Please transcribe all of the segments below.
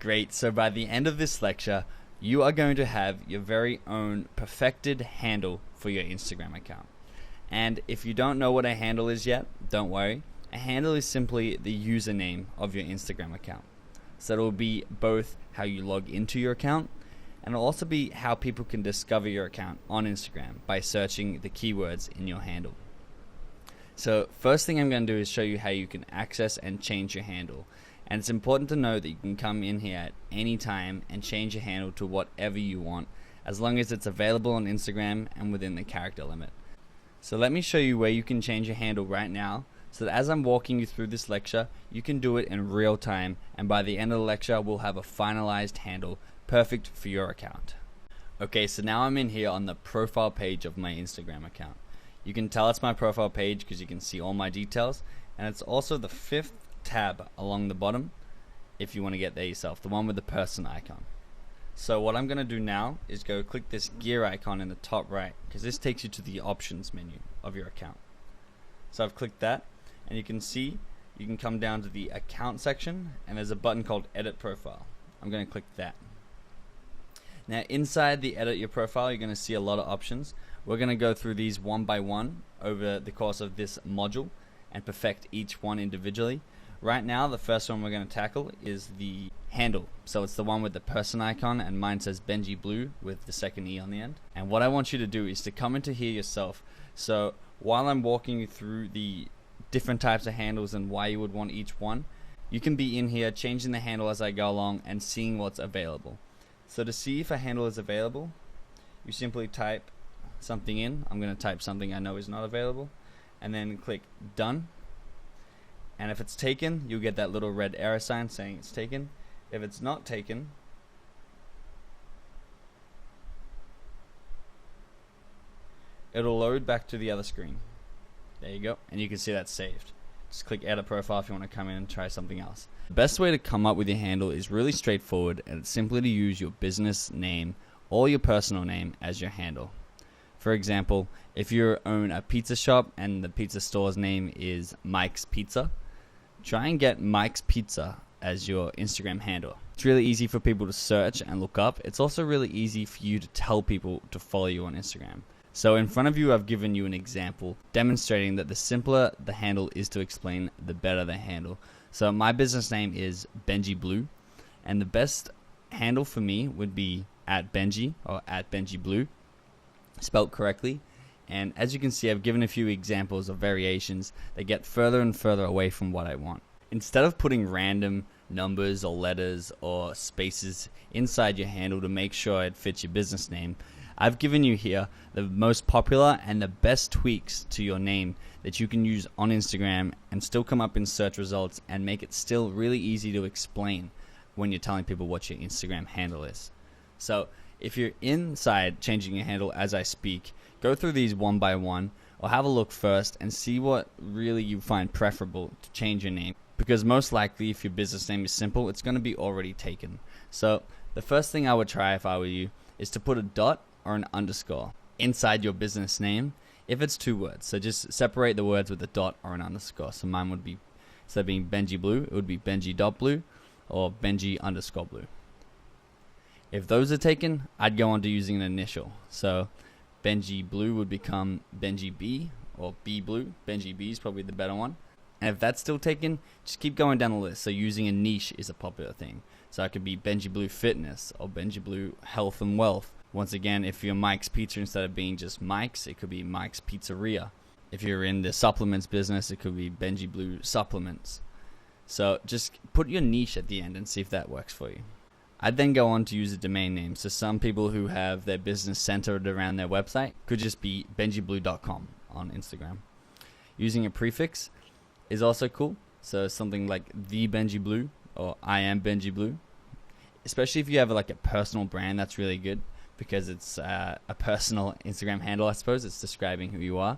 Great, so by the end of this lecture, you are going to have your very own perfected handle for your Instagram account. And if you don't know what a handle is yet, don't worry. A handle is simply the username of your Instagram account. So it'll be both how you log into your account, and it'll also be how people can discover your account on Instagram by searching the keywords in your handle. So first thing I'm going to do is show you how you can access and change your handle. And it's important to know that you can come in here at any time and change your handle to whatever you want, as long as it's available on Instagram and within the character limit. So let me show you where you can change your handle right now, so that as I'm walking you through this lecture, you can do it in real time, and by the end of the lecture, we'll have a finalized handle perfect for your account. Okay, so now I'm in here on the profile page of my Instagram account. You can tell it's my profile page because you can see all my details, and it's also the fifth tab along the bottom if you want to get there yourself, the one with the person icon. So what I'm going to do now is go click this gear icon in the top right, because this takes you to the options menu of your account. So I've clicked that, and you can see you can come down to the account section, and there's a button called edit profile. I'm going to click that. Now inside the edit your profile, you're going to see a lot of options. We're going to go through these one by one over the course of this module and perfect each one individually. Right now, the first one we're going to tackle is the handle. So it's the one with the person icon, and mine says Benji Blue with the second E on the end. And what I want you to do is to come into here yourself. So while I'm walking you through the different types of handles and why you would want each one, you can be in here changing the handle as I go along and seeing what's available. So to see if a handle is available, you simply type something in. I'm going to type something I know is not available, and then click done. And if it's taken, you'll get that little red arrow sign saying it's taken. If it's not taken, it'll load back to the other screen. There you go, and you can see that's saved. Just click edit profile if you want to come in and try something else. The best way to come up with your handle is really straightforward, and it's simply to use your business name or your personal name as your handle. For example, if you own a pizza shop and the pizza store's name is Mike's Pizza, try and get Mike's Pizza as your Instagram handle. It's really easy for people to search and look up. It's also really easy for you to tell people to follow you on Instagram. So in front of you, I've given you an example demonstrating that the simpler the handle is to explain, the better the handle. So my business name is Benji Blue, and the best handle for me would be @Benji or @Benji Blue, spelled correctly. And as you can see, I've given a few examples of variations that get further and further away from what I want. Instead of putting random numbers or letters or spaces inside your handle to make sure it fits your business name, I've given you here the most popular and the best tweaks to your name that you can use on Instagram and still come up in search results and make it still really easy to explain when you're telling people what your Instagram handle is. So if you're inside changing your handle as I speak, go through these one by one, or have a look first and see what really you find preferable to change your name. Because most likely, if your business name is simple, it's going to be already taken. So the first thing I would try if I were you is to put a dot or an underscore inside your business name if it's two words. So just separate the words with a dot or an underscore. So mine would be, instead of being Benji Blue, it would be Benji.blue or Benji_blue. If those are taken, I'd go on to using an initial. So Benji Blue would become Benji B or B Blue. Benji B is probably the better one. And if that's still taken, just keep going down the list. So using a niche is a popular thing. So it could be Benji Blue Fitness or Benji Blue Health and Wealth. Once again, if you're Mike's Pizza, instead of being just Mike's, it could be Mike's Pizzeria. If you're in the supplements business, it could be Benji Blue Supplements. So just put your niche at the end and see if that works for you. I'd then go on to use a domain name. So some people who have their business centered around their website could just be benjiblue.com on Instagram. Using a prefix is also cool. So something like the Benji Blue or I am Benji Blue. Especially if you have like a personal brand, that's really good because it's a personal Instagram handle, I suppose. It's describing who you are.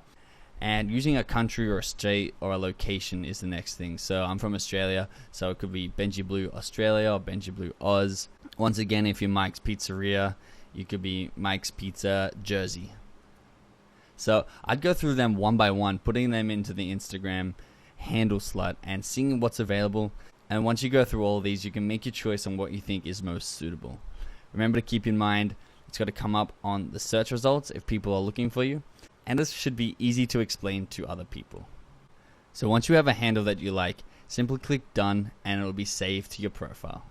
And using a country or a state or a location is the next thing. So I'm from Australia, so it could be Benji Blue Australia or Benji Blue Oz. Once again, if you're Mike's Pizzeria, you could be Mike's Pizza Jersey. So I'd go through them one by one, putting them into the Instagram handle slot and seeing what's available. And once you go through all of these, you can make your choice on what you think is most suitable. Remember to keep in mind, it's got to come up on the search results if people are looking for you, and this should be easy to explain to other people. So once you have a handle that you like, simply click done and it will be saved to your profile.